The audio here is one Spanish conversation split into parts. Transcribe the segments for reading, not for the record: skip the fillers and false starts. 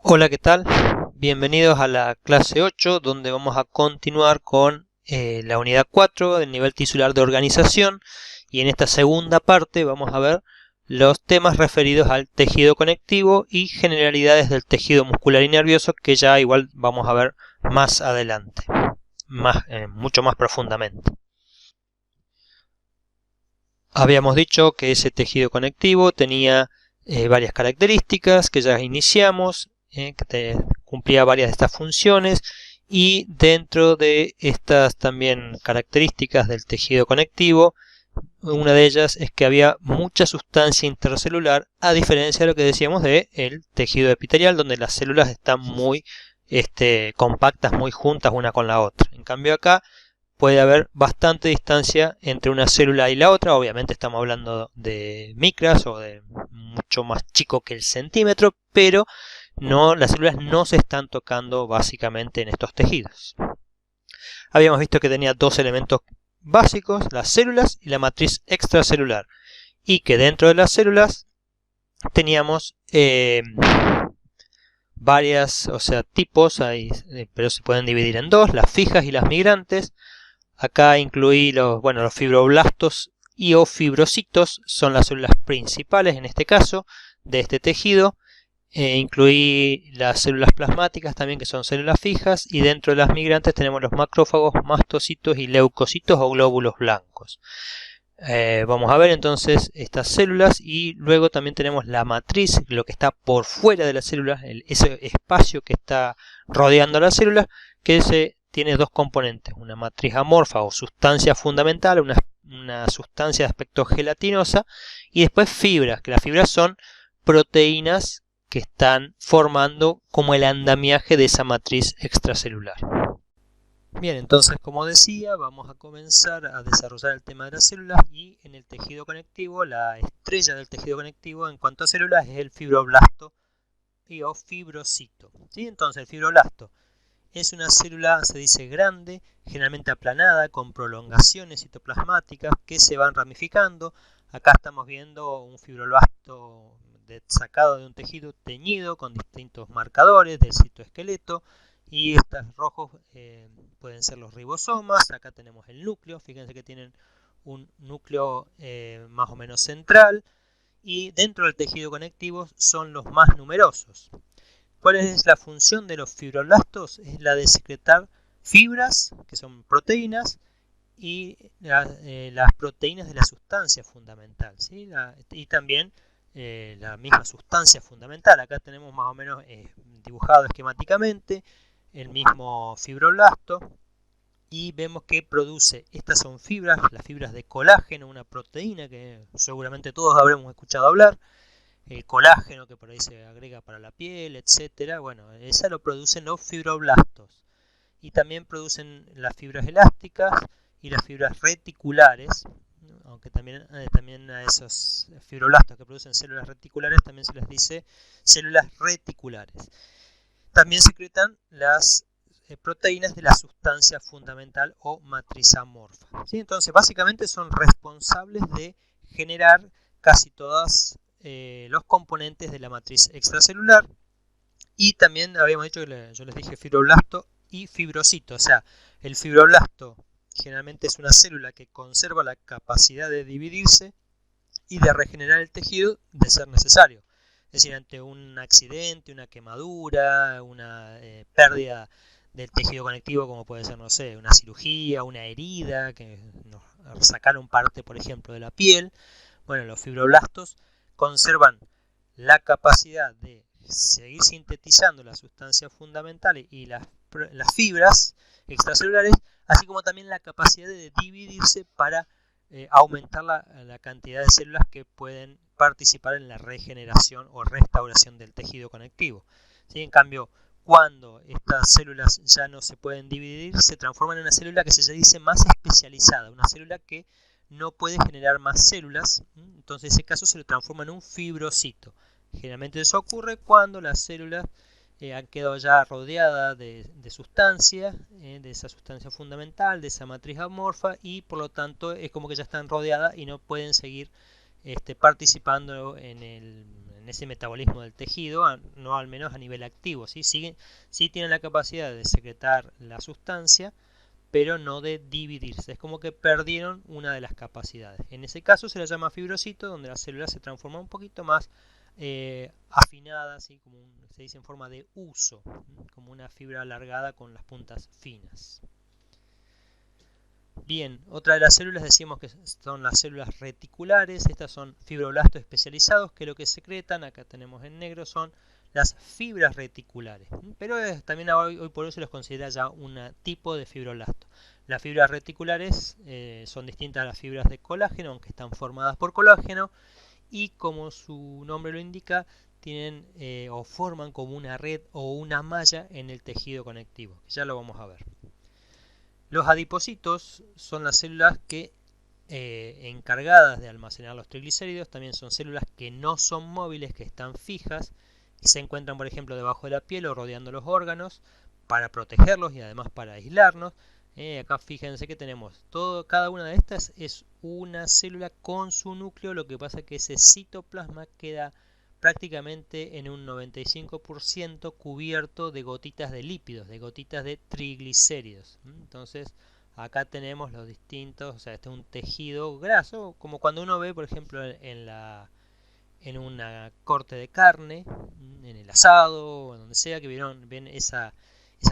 Hola, ¿qué tal? Bienvenidos a la clase 8, donde vamos a continuar con la unidad 4 del nivel tisular de organización, y en esta segunda parte vamos a ver los temas referidos al tejido conectivo y generalidades del tejido muscular y nervioso, que ya igual vamos a ver más adelante, mucho más profundamente. Habíamos dicho que ese tejido conectivo tenía varias características que ya iniciamos, que cumplía varias de estas funciones, y dentro de estas también características del tejido conectivo, una de ellas es que había mucha sustancia intercelular, a diferencia de lo que decíamos del tejido epitelial, donde las células están muy compactas, muy juntas una con la otra. En cambio acá puede haber bastante distancia entre una célula y la otra. Obviamente estamos hablando de micras o de mucho más chico que el centímetro, pero las células no se están tocando básicamente en estos tejidos. Habíamos visto que tenía dos elementos básicos, las células y la matriz extracelular, y que dentro de las células teníamos varias, tipos, pero se pueden dividir en dos, las fijas y las migrantes. Acá incluí los fibroblastos o fibrocitos, son las células principales en este caso de este tejido. Incluí las células plasmáticas también, que son células fijas, y dentro de las migrantes tenemos los macrófagos, mastocitos y leucocitos o glóbulos blancos. Vamos a ver entonces estas células, y luego también tenemos la matriz, lo que está por fuera de las células, ese espacio que está rodeando a las células, que tiene dos componentes: una matriz amorfa o sustancia fundamental, una sustancia de aspecto gelatinosa, y después fibras, que las fibras son proteínas que están formando como el andamiaje de esa matriz extracelular. Bien, entonces, como decía, vamos a comenzar a desarrollar el tema de las células, y en el tejido conectivo, la estrella del tejido conectivo en cuanto a células es el fibroblasto o fibrocito. ¿Sí? Entonces, el fibroblasto es una célula, se dice grande, generalmente aplanada, con prolongaciones citoplasmáticas que se van ramificando. Acá estamos viendo un fibroblasto sacado de un tejido teñido con distintos marcadores del citoesqueleto, y estos rojos pueden ser los ribosomas. Acá tenemos el núcleo, fíjense que tienen un núcleo más o menos central, y dentro del tejido conectivo son los más numerosos. ¿Cuál es la función de los fibroblastos? Es la de secretar fibras, que son proteínas, y las proteínas de la sustancia fundamental, ¿sí? Y también la misma sustancia fundamental. Acá tenemos más o menos dibujado esquemáticamente el mismo fibroblasto, y vemos que produce, estas son fibras, las fibras de colágeno, una proteína que seguramente todos habremos escuchado hablar. El colágeno, que por ahí se agrega para la piel, etcétera. Bueno, esa lo producen los fibroblastos. Y también producen las fibras elásticas y las fibras reticulares, aunque también a esos fibroblastos que producen células reticulares también se les dice células reticulares. También secretan las proteínas de la sustancia fundamental o matriz amorfa. ¿Sí? Entonces, básicamente son responsables de generar casi todas los componentes de la matriz extracelular. Y también habíamos dicho que yo les dije fibroblasto y fibrocito. O sea, el fibroblasto generalmente es una célula que conserva la capacidad de dividirse y de regenerar el tejido de ser necesario. Es decir, ante un accidente, una quemadura, una pérdida del tejido conectivo, como puede ser, no sé, una cirugía, una herida, que nos sacaron parte, por ejemplo, de la piel. Bueno, los fibroblastos conservan la capacidad de seguir sintetizando las sustancias fundamentales y las fibras extracelulares, así como también la capacidad de dividirse para aumentar la cantidad de células que pueden participar en la regeneración o restauración del tejido conectivo. ¿Sí? En cambio, cuando estas células ya no se pueden dividir, se transforman en una célula que se dice más especializada, una célula que no puede generar más células. Entonces, en ese caso se lo transforma en un fibrocito. Generalmente eso ocurre cuando las células han quedado ya rodeadas de sustancia, de esa sustancia fundamental, de esa matriz amorfa, y por lo tanto es como que ya están rodeadas y no pueden seguir participando en ese metabolismo del tejido, no al menos a nivel activo. ¿Sí? Sí tienen la capacidad de secretar la sustancia, pero no de dividirse. Es como que perdieron una de las capacidades. En ese caso se le llama fibrocito, donde la célula se transforma un poquito más afinada, ¿sí? Como se dice en forma de huso, como una fibra alargada con las puntas finas. Bien, otra de las células decimos que son las células reticulares. Estas son fibroblastos especializados que lo que secretan, acá tenemos en negro, son las fibras reticulares. Pero también hoy por hoy se los considera ya un tipo de fibroblasto. Las fibras reticulares son distintas a las fibras de colágeno, aunque están formadas por colágeno, y como su nombre lo indica, tienen o forman como una red o una malla en el tejido conectivo. Ya lo vamos a ver. Los adipocitos son las células que encargadas de almacenar los triglicéridos. También son células que no son móviles, que están fijas y se encuentran, por ejemplo, debajo de la piel o rodeando los órganos para protegerlos y además para aislarnos. Acá fíjense que tenemos cada una de estas es una célula con su núcleo. Lo que pasa es que ese citoplasma queda prácticamente en un 95% cubierto de gotitas de lípidos, de gotitas de triglicéridos. Entonces acá tenemos los distintos, o sea, este es un tejido graso, como cuando uno ve, por ejemplo, en una corte de carne, en el asado, o en donde sea, que ven esa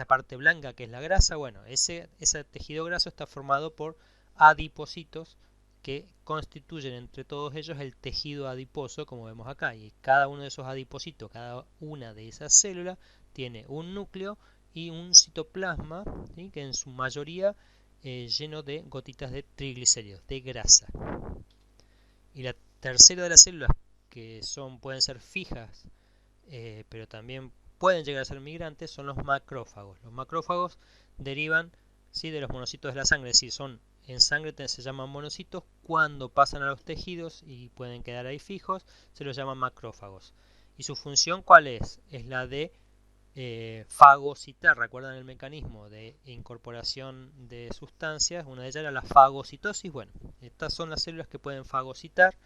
parte blanca que es la grasa. Bueno, ese tejido graso está formado por adipocitos que constituyen entre todos ellos el tejido adiposo, como vemos acá, y cada uno de esos adipocitos, cada una de esas células tiene un núcleo y un citoplasma, ¿sí? Que en su mayoría lleno de gotitas de triglicéridos, de grasa. Y la tercera de las células, que pueden ser fijas, pero también pueden llegar a ser migrantes, son los macrófagos. Los macrófagos derivan, ¿sí?, de los monocitos de la sangre, es decir, en sangre se llaman monocitos. Cuando pasan a los tejidos y pueden quedar ahí fijos, se los llaman macrófagos. ¿Y su función cuál es? Es la de fagocitar. ¿Recuerdan el mecanismo de incorporación de sustancias? Una de ellas era la fagocitosis. Bueno, estas son las células que pueden fagocitar,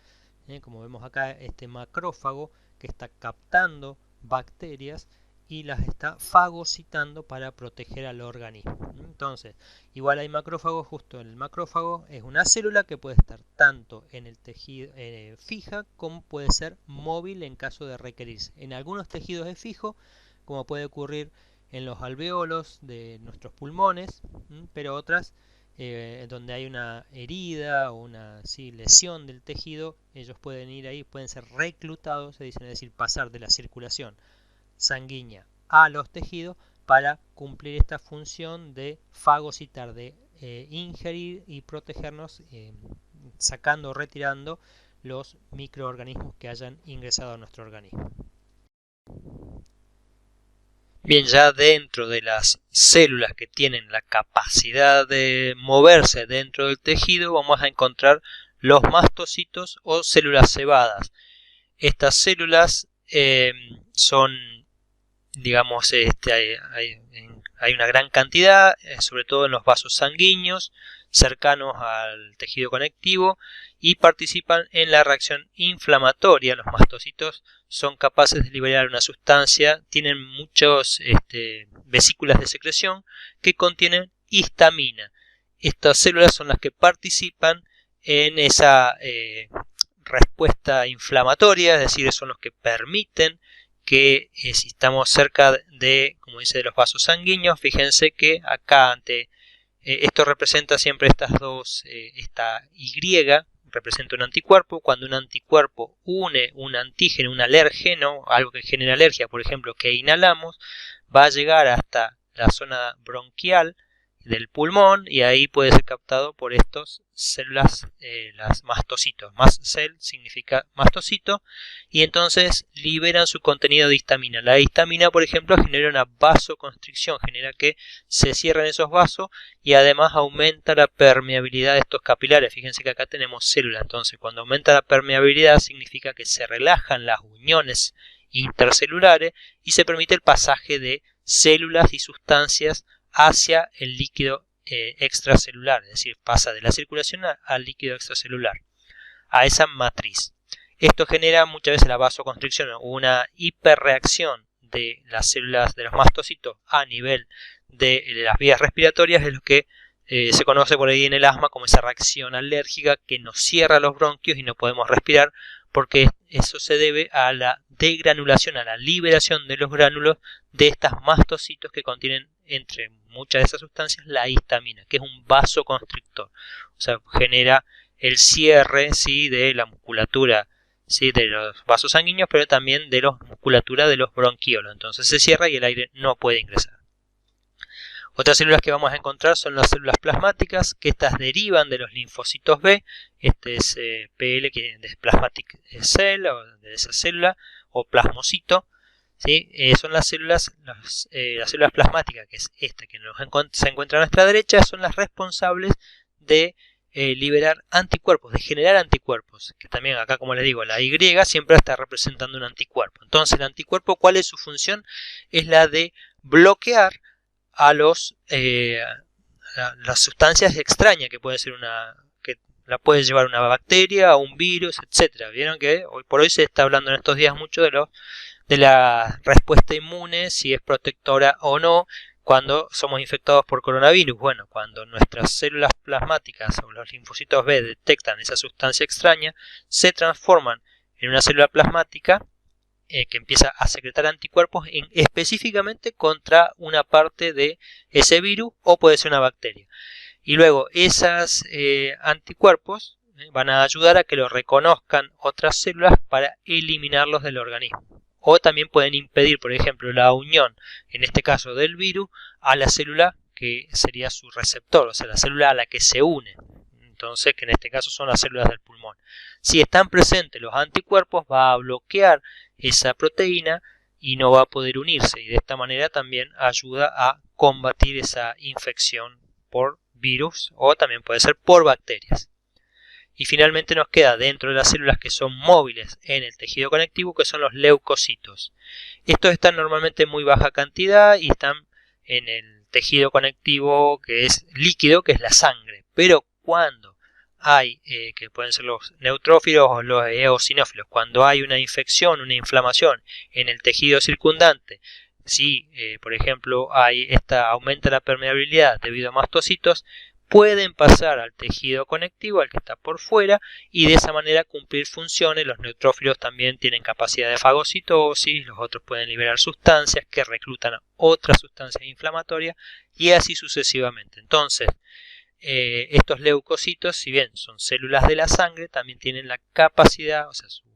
como vemos acá, este macrófago que está captando bacterias y las está fagocitando para proteger al organismo. Entonces, igual hay macrófagos. Justo el macrófago es una célula que puede estar tanto en el tejido fija, como puede ser móvil en caso de requerirse. En algunos tejidos es fijo, como puede ocurrir en los alveolos de nuestros pulmones, pero otras donde hay una herida o una lesión del tejido, ellos pueden ir ahí, pueden ser reclutados, es decir, pasar de la circulación sanguínea a los tejidos para cumplir esta función de fagocitar, de ingerir y protegernos, sacando o retirando los microorganismos que hayan ingresado a nuestro organismo. Bien, ya dentro de las células que tienen la capacidad de moverse dentro del tejido, vamos a encontrar los mastocitos o células cebadas. Estas células son, digamos, hay una gran cantidad, sobre todo en los vasos sanguíneos cercanos al tejido conectivo, y participan en la reacción inflamatoria. Los mastocitos son capaces de liberar una sustancia, tienen muchas vesículas de secreción que contienen histamina. Estas células son las que participan en esa respuesta inflamatoria, es decir, son los que permiten que si estamos cerca de, como dice, de los vasos sanguíneos, fíjense que acá esto representa siempre estas dos, esta Y representa un anticuerpo. Cuando un anticuerpo une un antígeno, un alérgeno, algo que genera alergia, por ejemplo, que inhalamos, va a llegar hasta la zona bronquial del pulmón y ahí puede ser captado por estas células, las mastocitos. Mastcell significa mastocito, y entonces liberan su contenido de histamina. La histamina, por ejemplo, genera una vasoconstricción, genera que se cierren esos vasos y además aumenta la permeabilidad de estos capilares. Fíjense que acá tenemos células, entonces cuando aumenta la permeabilidad significa que se relajan las uniones intercelulares y se permite el pasaje de células y sustancias hacia el líquido extracelular, es decir, pasa de la circulación al líquido extracelular, a esa matriz. Esto genera muchas veces la vasoconstricción o una hiperreacción de las células de los mastocitos a nivel de las vías respiratorias, es lo que se conoce por ahí en el asma como esa reacción alérgica que nos cierra los bronquios y no podemos respirar, porque eso se debe a la degranulación, a la liberación de los gránulos de estas mastocitos que contienen, entre muchas de esas sustancias, la histamina, que es un vasoconstrictor. O sea, genera el cierre, ¿sí?, de la musculatura, ¿sí?, de los vasos sanguíneos, pero también de la musculatura de los bronquiolos. Entonces se cierra y el aire no puede ingresar. Otras células que vamos a encontrar son las células plasmáticas, que estas derivan de los linfocitos B. Este es PL, que es Plasmatic Cell, o de esa célula, o plasmocito. ¿Sí? Son las células plasmáticas, que es esta que se encuentra a nuestra derecha, son las responsables de liberar anticuerpos, de generar anticuerpos, que también acá, como les digo, la Y siempre está representando un anticuerpo. Entonces el anticuerpo, ¿cuál es su función? Es la de bloquear a las sustancias extrañas, que puede ser que la puede llevar una bacteria, un virus, etcétera. Vieron que hoy por hoy se está hablando en estos días mucho de la respuesta inmune, si es protectora o no cuando somos infectados por coronavirus. Bueno, cuando nuestras células plasmáticas o los linfocitos B detectan esa sustancia extraña, se transforman en una célula plasmática que empieza a secretar anticuerpos específicamente contra una parte de ese virus, o puede ser una bacteria. Y luego esos anticuerpos van a ayudar a que lo reconozcan otras células para eliminarlos del organismo. O también pueden impedir, por ejemplo, la unión, en este caso del virus, a la célula que sería su receptor, o sea, la célula a la que se une. Entonces, que en este caso son las células del pulmón. Si están presentes los anticuerpos, va a bloquear esa proteína y no va a poder unirse, y de esta manera también ayuda a combatir esa infección por virus, o también puede ser por bacterias. Y finalmente nos queda dentro de las células que son móviles en el tejido conectivo, que son los leucocitos. Estos están normalmente en muy baja cantidad y están en el tejido conectivo que es líquido, que es la sangre. Pero cuando hay, que pueden ser los neutrófilos o los eosinófilos, cuando hay una infección, una inflamación en el tejido circundante, si por ejemplo aumenta la permeabilidad debido a mastocitos, pueden pasar al tejido conectivo, al que está por fuera, y de esa manera cumplir funciones. Los neutrófilos también tienen capacidad de fagocitosis, los otros pueden liberar sustancias que reclutan otras sustancias inflamatorias, y así sucesivamente. Entonces, estos leucocitos, si bien son células de la sangre, también tienen la capacidad, o sea, su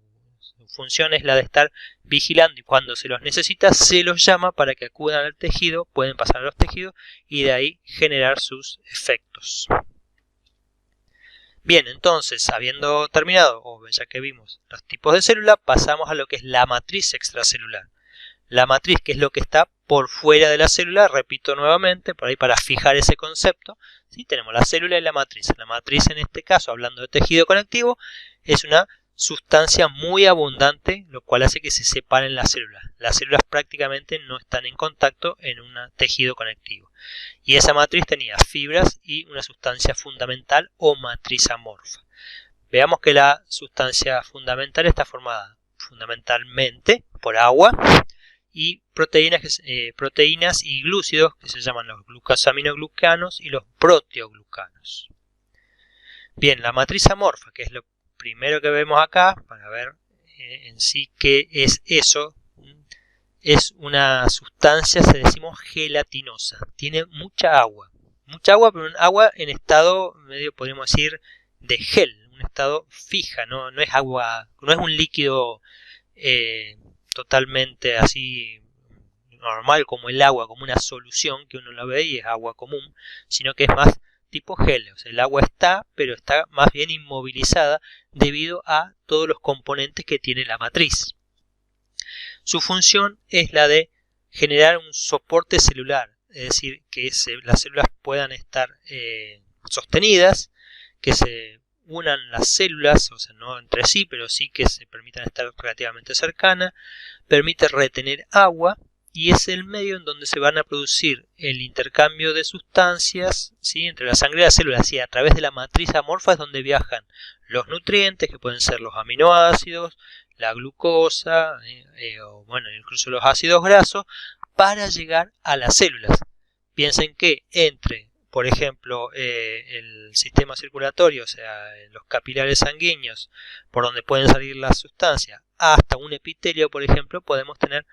función es la de estar vigilando, y cuando se los necesita se los llama para que acudan al tejido, pueden pasar a los tejidos y de ahí generar sus efectos. Bien, entonces, habiendo terminado, o ya que vimos los tipos de célula, pasamos a lo que es la matriz extracelular. La matriz, que es lo que está por fuera de la célula, repito nuevamente, por ahí para fijar ese concepto, ¿sí? Tenemos la célula y la matriz. La matriz, en este caso, hablando de tejido conectivo, es una sustancia muy abundante, lo cual hace que se separen las células. Las células prácticamente no están en contacto en un tejido conectivo. Y esa matriz tenía fibras y una sustancia fundamental o matriz amorfa. Veamos que la sustancia fundamental está formada fundamentalmente por agua y proteínas y glúcidos, que se llaman los glucosaminoglucanos y los proteoglucanos. Bien, la matriz amorfa, que es lo primero que vemos acá, para ver en sí qué es eso, es una sustancia, se decimos gelatinosa, tiene mucha agua, pero un agua en estado medio, podríamos decir, de gel, un estado fija, no es agua, no es un líquido totalmente así normal como el agua, como una solución que uno la ve y es agua común, sino que es más tipo gel. O sea, el agua está, pero está más bien inmovilizada debido a todos los componentes que tiene la matriz. Su función es la de generar un soporte celular, es decir, que las células puedan estar sostenidas, que se unan las células, o sea, no entre sí, pero sí que se permitan estar relativamente cercanas, permite retener agua y es el medio en donde se van a producir el intercambio de sustancias, ¿sí?, entre la sangre y las células, y a través de la matriz amorfa es donde viajan los nutrientes, que pueden ser los aminoácidos, la glucosa, o bueno, incluso los ácidos grasos, para llegar a las células. Piensen que entre, por ejemplo, el sistema circulatorio, o sea, los capilares sanguíneos, por donde pueden salir las sustancias, hasta un epitelio, por ejemplo, podemos tener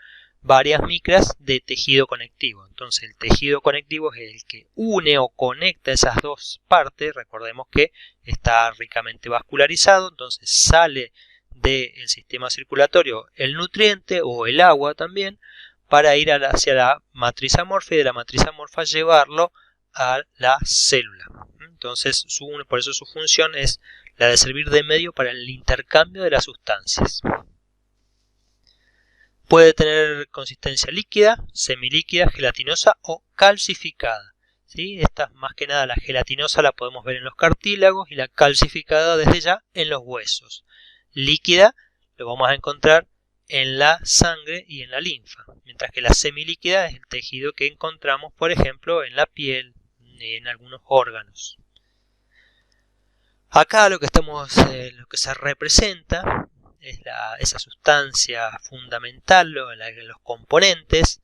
varias micras de tejido conectivo. Entonces el tejido conectivo es el que une o conecta esas dos partes. Recordemos que está ricamente vascularizado, entonces sale del sistema circulatorio el nutriente o el agua también para ir hacia la matriz amorfa y de la matriz amorfa llevarlo a la célula. Entonces por eso su función es la de servir de medio para el intercambio de las sustancias. Puede tener consistencia líquida, semilíquida, gelatinosa o calcificada, ¿sí? Esta, más que nada, la gelatinosa la podemos ver en los cartílagos y la calcificada desde ya en los huesos. Líquida lo vamos a encontrar en la sangre y en la linfa, mientras que la semilíquida es el tejido que encontramos, por ejemplo, en la piel y en algunos órganos. Acá lo que se representa es esa sustancia fundamental, los componentes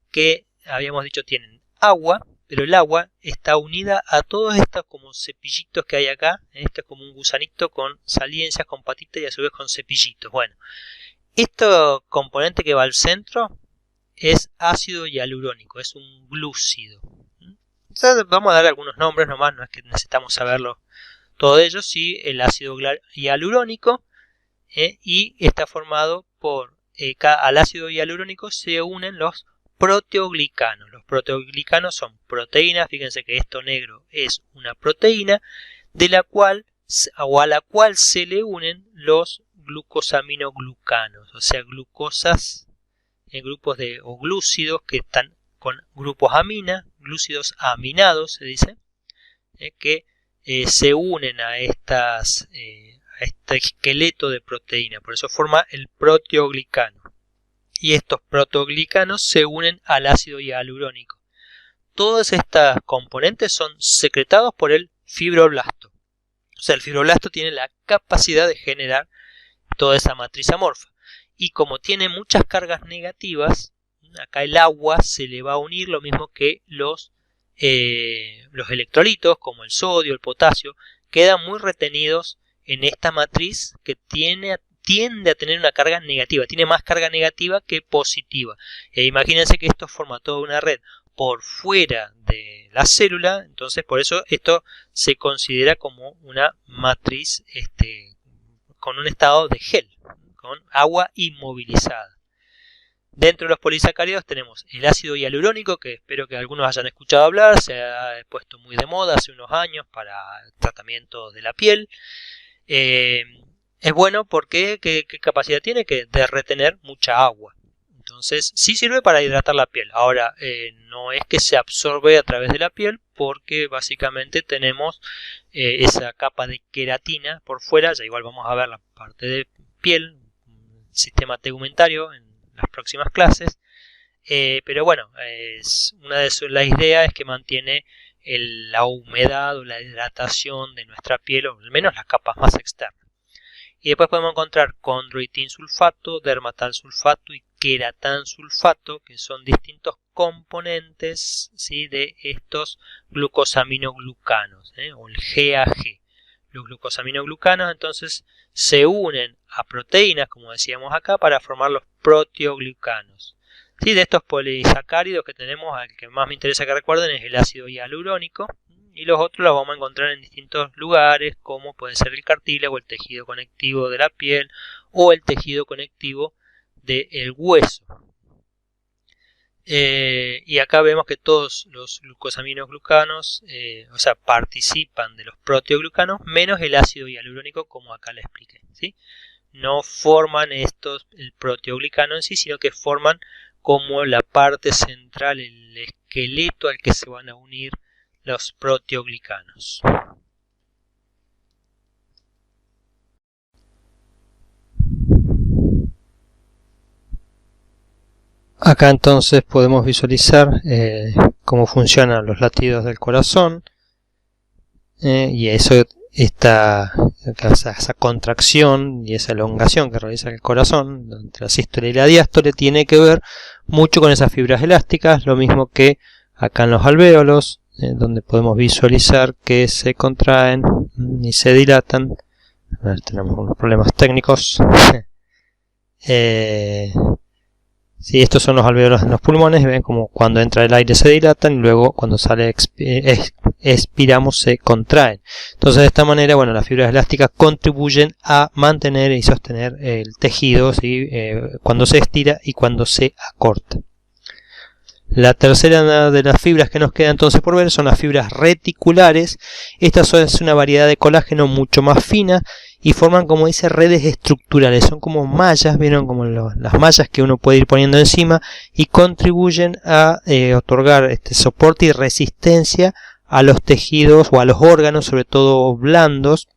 que habíamos dicho tienen agua, pero el agua está unida a todos estos como cepillitos que hay acá. Esto es como un gusanito con saliencias, con patitas y a su vez con cepillitos. Bueno, este componente que va al centro es ácido hialurónico, es un glúcido. Entonces, vamos a dar algunos nombres nomás, no es que necesitamos saberlo todo ello. Sí, el ácido hialurónico, y está formado por, al ácido hialurónico se unen los proteoglicanos. Los proteoglicanos son proteínas, fíjense que esto negro es una proteína de la cual o a la cual se le unen los glucosaminoglucanos, o sea, glucosas en grupos o glúcidos que están con grupos amina, glúcidos aminados se dice, que se unen a este esqueleto de proteína, por eso forma el proteoglicano. Y estos proteoglicanos se unen al ácido hialurónico. Todas estas componentes son secretados por el fibroblasto. O sea, el fibroblasto tiene la capacidad de generar toda esa matriz amorfa. Y como tiene muchas cargas negativas, acá el agua se le va a unir, lo mismo que los electrolitos, como el sodio, el potasio, quedan muy retenidos en esta matriz que tiende a tener una carga negativa, tiene más carga negativa que positiva. Imagínense que esto forma toda una red por fuera de la célula, entonces por eso esto se considera como una matriz con un estado de gel, con agua inmovilizada. Dentro de los polisacáridos tenemos el ácido hialurónico, que espero que algunos hayan escuchado hablar, se ha puesto muy de moda hace unos años para tratamiento de la piel. Es bueno porque ¿qué capacidad tiene? Que de retener mucha agua. Entonces sí sirve para hidratar la piel. Ahora no es que se absorbe a través de la piel, porque básicamente tenemos esa capa de queratina por fuera. Ya igual vamos a ver la parte de piel, sistema tegumentario en las próximas clases. Pero bueno, una de las ideas es que mantiene la humedad o la hidratación de nuestra piel, o al menos las capas más externas. Y después podemos encontrar condroitin sulfato, dermatal sulfato y queratan sulfato, que son distintos componentes, ¿sí?, de estos glucosaminoglucanos, o el GAG. Los glucosaminoglucanos entonces se unen a proteínas, como decíamos acá, para formar los proteoglicanos. Sí, de estos polisacáridos que tenemos, al que más me interesa que recuerden es el ácido hialurónico, y los otros los vamos a encontrar en distintos lugares, como puede ser el cartílago, el tejido conectivo de la piel o el tejido conectivo del hueso. Y acá vemos que todos los glucosaminoglucanos, o sea, participan de los proteoglucanos, menos el ácido hialurónico, como acá le expliqué, ¿sí? No forman el proteoglicano en sí, sino que forman como la parte central, el esqueleto al que se van a unir los proteoglicanos. Acá entonces podemos visualizar cómo funcionan los latidos del corazón, y eso esa contracción y esa elongación que realiza el corazón entre la sístole y la diástole tiene que ver mucho con esas fibras elásticas, lo mismo que acá en los alvéolos, donde podemos visualizar que se contraen y se dilatan. A ver, tenemos unos problemas técnicos. Sí, estos son los alvéolos en los pulmones. Ven como cuando entra el aire se dilatan y luego cuando sale expiramos se contraen. Entonces de esta manera, bueno, las fibras elásticas contribuyen a mantener y sostener el tejido, ¿sí? Cuando se estira y cuando se acorta. La tercera de las fibras que nos queda entonces por ver son las fibras reticulares. Estas son una variedad de colágeno mucho más fina y forman, como dice, redes estructurales. Son como mallas, vieron como las mallas que uno puede ir poniendo encima, y contribuyen a otorgar este soporte y resistencia a los tejidos o a los órganos, sobre todo blandos,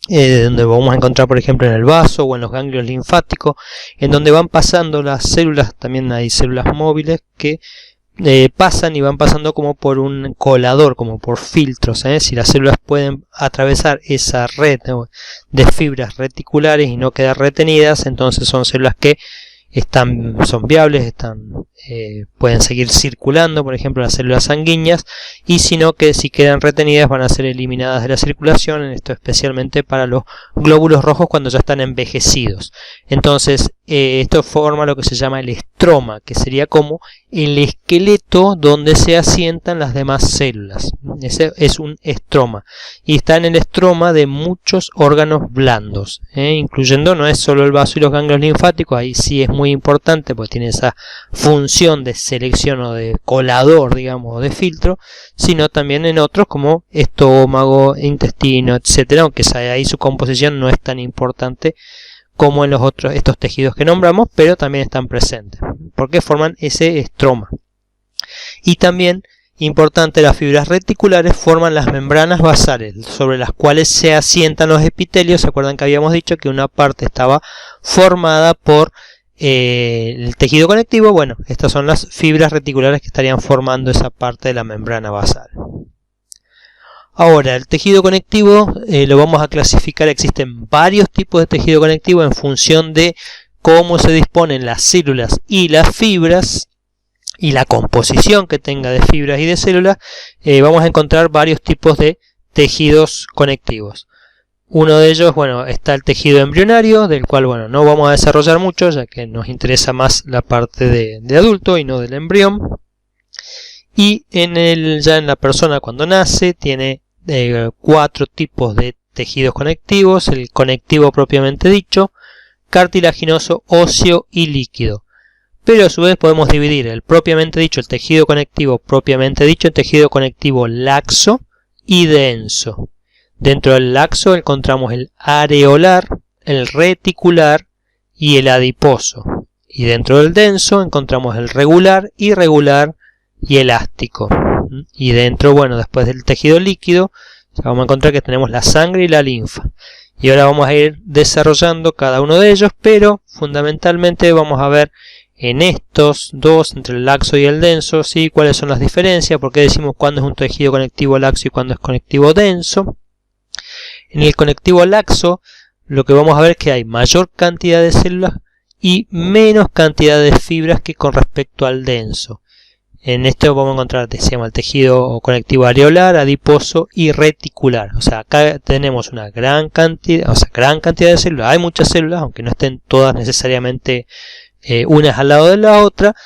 donde vamos a encontrar por ejemplo en el vaso o en los ganglios linfáticos, en donde van pasando las células. También hay células móviles que pasan y van pasando como por un colador, como por filtros, si las células pueden atravesar esa red de fibras reticulares y no quedar retenidas, entonces son células que son viables, pueden seguir circulando, por ejemplo las células sanguíneas, y sino que si quedan retenidas van a ser eliminadas de la circulación, esto especialmente para los glóbulos rojos cuando ya están envejecidos. Entonces esto forma lo que se llama el estroma, que sería como el esqueleto donde se asientan las demás células. Ese es un estroma, y está en el estroma de muchos órganos blandos, incluyendo, no es solo el vaso y los ganglios linfáticos, ahí sí es muy importante porque tiene esa función de selección o de colador, digamos, o de filtro, sino también en otros como estómago, intestino, etcétera, aunque ahí su composición no es tan importante como en estos tejidos que nombramos, pero también están presentes porque forman ese estroma. Y también importante, las fibras reticulares forman las membranas basales sobre las cuales se asientan los epitelios. ¿Se acuerdan que habíamos dicho que una parte estaba formada por el tejido conectivo? Bueno, estas son las fibras reticulares que estarían formando esa parte de la membrana basal. Ahora, el tejido conectivo lo vamos a clasificar. Existen varios tipos de tejido conectivo en función de cómo se disponen las células y las fibras y la composición que tenga de fibras y de células. Vamos a encontrar varios tipos de tejidos conectivos. Uno de ellos, bueno, está el tejido embrionario, del cual, bueno, no vamos a desarrollar mucho, ya que nos interesa más la parte de adulto y no del embrión. Y ya en la persona cuando nace tiene 4 tipos de tejidos conectivos: el conectivo propiamente dicho, cartilaginoso, óseo y líquido. Pero a su vez podemos dividir el tejido conectivo propiamente dicho en tejido conectivo laxo y denso. Dentro del laxo encontramos el areolar, el reticular y el adiposo. Y dentro del denso encontramos el regular, irregular y elástico. Y dentro, bueno, después del tejido líquido, vamos a encontrar que tenemos la sangre y la linfa. Y ahora vamos a ir desarrollando cada uno de ellos, pero fundamentalmente vamos a ver en estos dos, entre el laxo y el denso, ¿sí?, cuáles son las diferencias, por qué decimos cuándo es un tejido conectivo laxo y cuándo es conectivo denso. En el conectivo laxo, lo que vamos a ver es que hay mayor cantidad de células y menos cantidad de fibras que con respecto al denso. En esto vamos a encontrar, decíamos, el tejido conectivo areolar, adiposo y reticular. O sea, acá tenemos una gran cantidad de células. Hay muchas células, aunque no estén todas necesariamente unas al lado de la otra,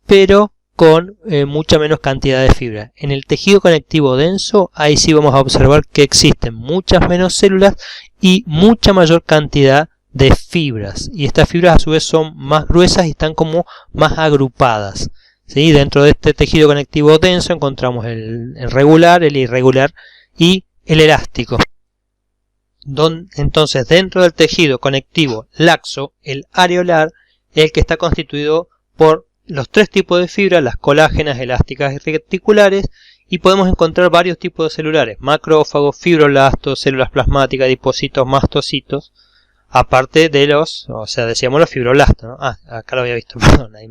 pero con mucha menos cantidad de fibra. En el tejido conectivo denso, ahí sí vamos a observar que existen muchas menos células y mucha mayor cantidad de fibras. Y estas fibras a su vez son más gruesas y están como más agrupadas. ¿Sí? Dentro de este tejido conectivo denso encontramos el regular, el irregular y el elástico. Entonces, dentro del tejido conectivo laxo, el areolar es el que está constituido por los 3 tipos de fibras: las colágenas, elásticas y reticulares, y podemos encontrar varios tipos de celulares: macrófagos, fibroblastos, células plasmáticas, adipocitos, mastocitos, aparte de los, o sea, decíamos los fibroblastos, ¿no? Acá lo había visto, perdón, ahí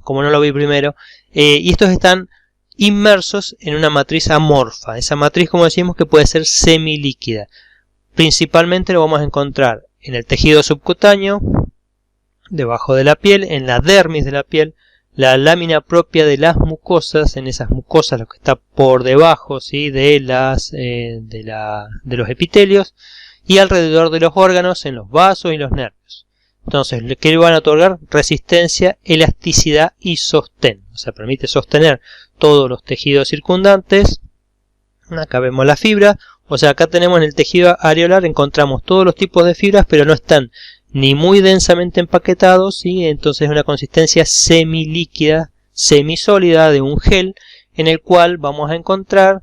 como no lo vi primero. Y estos están inmersos en una matriz amorfa. Esa matriz, como decimos, que puede ser semilíquida. Principalmente lo vamos a encontrar en el tejido subcutáneo, debajo de la piel, en la dermis de la piel, la lámina propia de las mucosas, en esas mucosas, lo que está por debajo, ¿sí?, de los epitelios, y alrededor de los órganos, en los vasos y los nervios. Entonces, ¿qué le van a otorgar? Resistencia, elasticidad y sostén. O sea, permite sostener todos los tejidos circundantes. Acá vemos la fibra. O sea, acá tenemos en el tejido areolar, encontramos todos los tipos de fibras, pero no están ni muy densamente empaquetados, ¿sí? Entonces es una consistencia semilíquida, semisólida de un gel, en el cual vamos a encontrar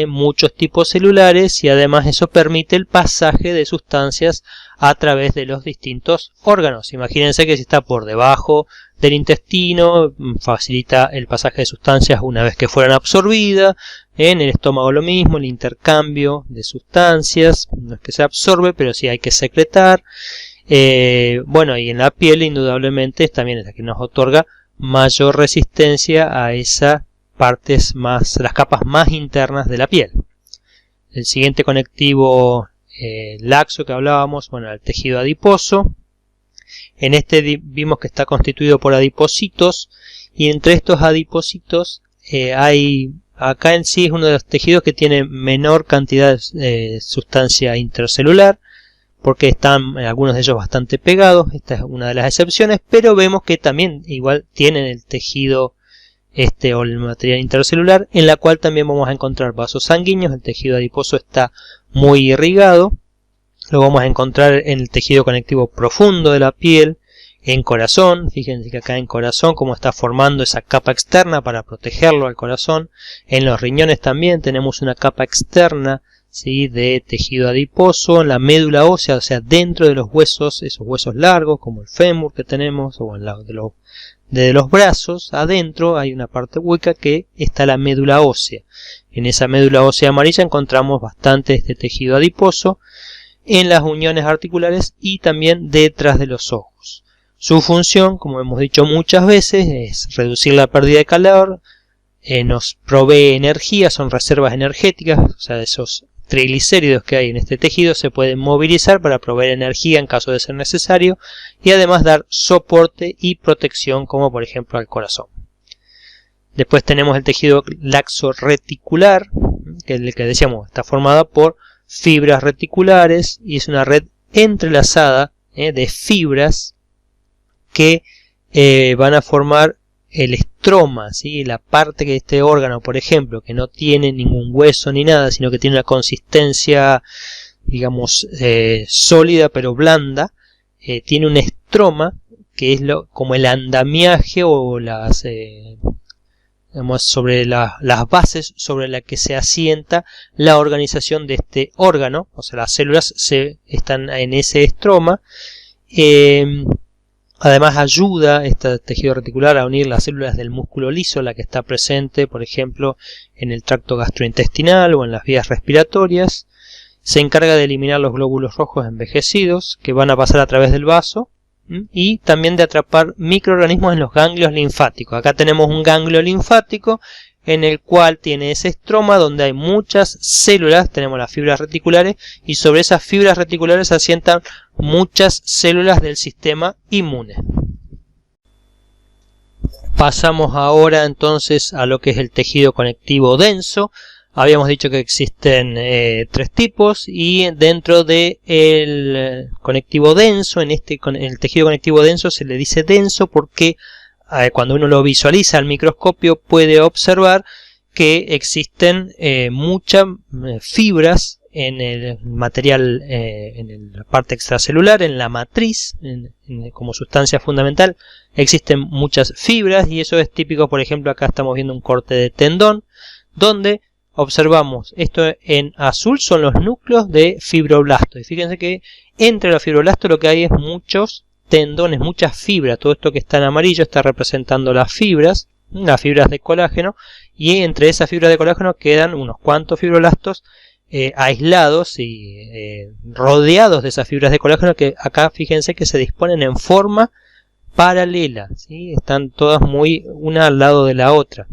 muchos tipos celulares, y además eso permite el pasaje de sustancias a través de los distintos órganos. Imagínense que si está por debajo del intestino, facilita el pasaje de sustancias una vez que fueran absorbidas. En el estómago lo mismo, el intercambio de sustancias, no es que se absorbe, pero sí hay que secretar. Bueno, y en la piel indudablemente también es la que nos otorga mayor resistencia a esas partes más, las capas más internas de la piel. El siguiente conectivo laxo que hablábamos, bueno, el tejido adiposo. En este vimos que está constituido por adipocitos, y entre estos adipocitos acá en sí es uno de los tejidos que tiene menor cantidad de sustancia intracelular, porque están algunos de ellos bastante pegados. Esta es una de las excepciones, pero vemos que también igual tienen el tejido o el material intracelular, en la cual también vamos a encontrar vasos sanguíneos. El tejido adiposo está muy irrigado. Lo vamos a encontrar en el tejido conectivo profundo de la piel, en corazón. Fíjense que acá en corazón como está formando esa capa externa para protegerlo al corazón. En los riñones también tenemos una capa externa, ¿sí?, de tejido adiposo. En la médula ósea, o sea, dentro de los huesos, esos huesos largos como el fémur que tenemos, o al lado de los brazos, adentro hay una parte hueca que está la médula ósea. En esa médula ósea amarilla encontramos bastante este tejido adiposo, en las uniones articulares y también detrás de los ojos. Su función, como hemos dicho muchas veces, es reducir la pérdida de calor, nos provee energía, son reservas energéticas, o sea, esos triglicéridos que hay en este tejido se pueden movilizar para proveer energía en caso de ser necesario, y además dar soporte y protección, como por ejemplo al corazón. Después tenemos el tejido laxo reticular, que es el que decíamos está formado por fibras reticulares, y es una red entrelazada de fibras que van a formar el estroma, ¿sí?, la parte que este órgano, por ejemplo, que no tiene ningún hueso ni nada, sino que tiene una consistencia, digamos, sólida pero blanda, tiene un estroma que es como el andamiaje o las sobre las bases sobre las que se asienta la organización de este órgano. O sea, las células están en ese estroma. Además ayuda este tejido reticular a unir las células del músculo liso, la que está presente, por ejemplo, en el tracto gastrointestinal o en las vías respiratorias. Se encarga de eliminar los glóbulos rojos envejecidos que van a pasar a través del vaso, y también de atrapar microorganismos en los ganglios linfáticos. Acá tenemos un ganglio linfático en el cual tiene ese estroma donde hay muchas células, tenemos las fibras reticulares, y sobre esas fibras reticulares se asientan muchas células del sistema inmune. Pasamos ahora entonces a lo que es el tejido conectivo denso. Habíamos dicho que existen tres tipos, y dentro del conectivo denso, en el tejido conectivo denso se le dice denso porque cuando uno lo visualiza al microscopio puede observar que existen muchas fibras en el material, en la parte extracelular, en la matriz, como sustancia fundamental. Existen muchas fibras, y eso es típico. Por ejemplo, acá estamos viendo un corte de tendón donde observamos, esto en azul son los núcleos de fibroblastos, y fíjense que entre los fibroblastos lo que hay es muchos tendones, muchas fibras. Todo esto que está en amarillo está representando las fibras de colágeno, y entre esas fibras de colágeno quedan unos cuantos fibroblastos aislados y rodeados de esas fibras de colágeno, que acá fíjense que se disponen en forma paralela, ¿sí? Están todas muy una al lado de la otra,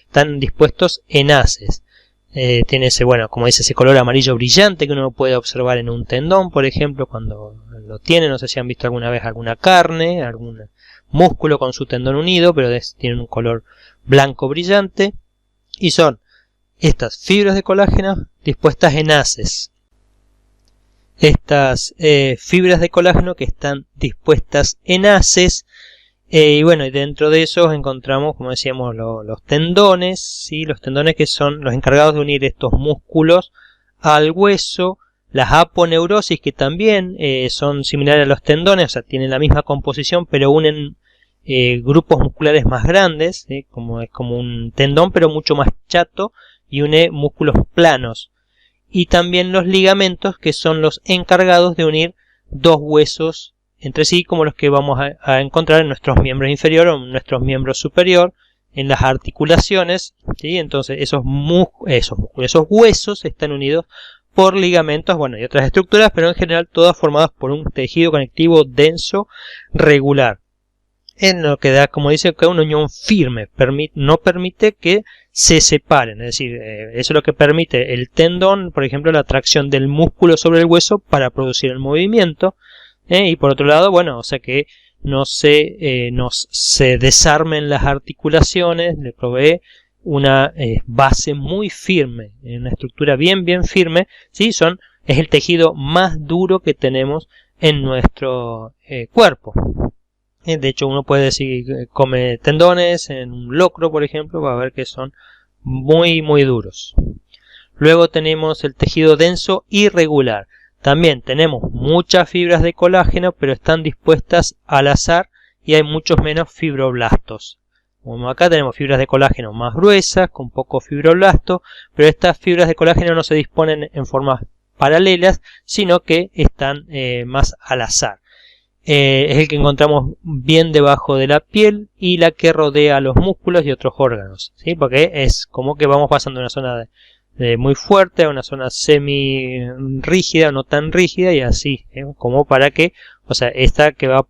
están dispuestos en haces. Tiene ese, bueno, como dice, ese color amarillo brillante que uno puede observar en un tendón, por ejemplo, cuando lo tiene. No sé si han visto alguna vez alguna carne, algún músculo con su tendón unido, pero tienen un color blanco brillante, y son estas fibras de colágeno dispuestas en haces. Estas fibras de colágeno que están dispuestas en haces, y bueno, y dentro de esos encontramos, como decíamos, los tendones, ¿sí? Los tendones que son los encargados de unir estos músculos al hueso. Las aponeurosis, que también son similares a los tendones, o sea, tienen la misma composición, pero unen grupos musculares más grandes, ¿sí? Es como un tendón, pero mucho más chato, y une músculos planos. Y también los ligamentos, que son los encargados de unir dos huesos entre sí, como los que vamos a encontrar en nuestros miembros inferior o en nuestros miembros superior, en las articulaciones, ¿sí? Entonces esos huesos están unidos por ligamentos, bueno, y otras estructuras, pero en general todas formadas por un tejido conectivo denso regular, en lo que da, como dice acá, una unión firme. No permite que se separen, es decir, eso es lo que permite el tendón, por ejemplo, la tracción del músculo sobre el hueso para producir el movimiento, y por otro lado, bueno, o sea que no se desarmen las articulaciones, le provee una base muy firme, una estructura bien firme, ¿sí? Es el tejido más duro que tenemos en nuestro cuerpo. De hecho, uno puede decir, come tendones en un locro, por ejemplo, va a ver que son muy duros. Luego tenemos el tejido denso irregular. También tenemos muchas fibras de colágeno, pero están dispuestas al azar y hay muchos menos fibroblastos. Como acá tenemos fibras de colágeno más gruesas, con poco fibroblasto, pero estas fibras de colágeno no se disponen en formas paralelas, sino que están más al azar. Es el que encontramos bien debajo de la piel y la que rodea los músculos y otros órganos, ¿sí? Porque es como que vamos pasando de una zona muy fuerte a una zona semi rígida o no tan rígida, y así, como para que, o sea, esta que va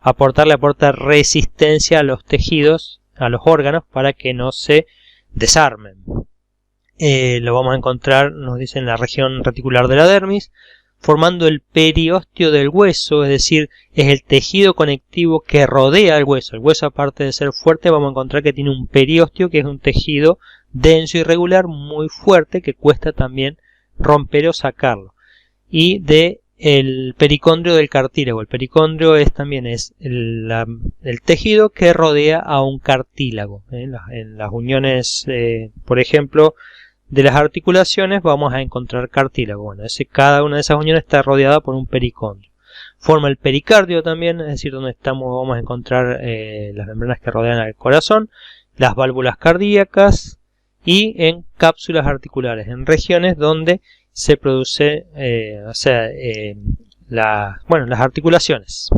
a aporta resistencia a los tejidos, a los órganos, para que no se desarmen. Lo vamos a encontrar, nos dice, en la región reticular de la dermis, formando el periósteo del hueso, es decir, es el tejido conectivo que rodea el hueso. El hueso, aparte de ser fuerte, vamos a encontrar que tiene un periósteo, que es un tejido denso y regular, muy fuerte, que cuesta también romper o sacarlo. Y de el pericondrio del cartílago. El pericondrio también es el tejido que rodea a un cartílago. En las uniones, por ejemplo, de las articulaciones vamos a encontrar cartílago. Bueno, cada una de esas uniones está rodeada por un pericondrio. Forma el pericardio también, es decir, donde vamos a encontrar las membranas que rodean al corazón, las válvulas cardíacas, y en cápsulas articulares, en regiones donde se produce las articulaciones.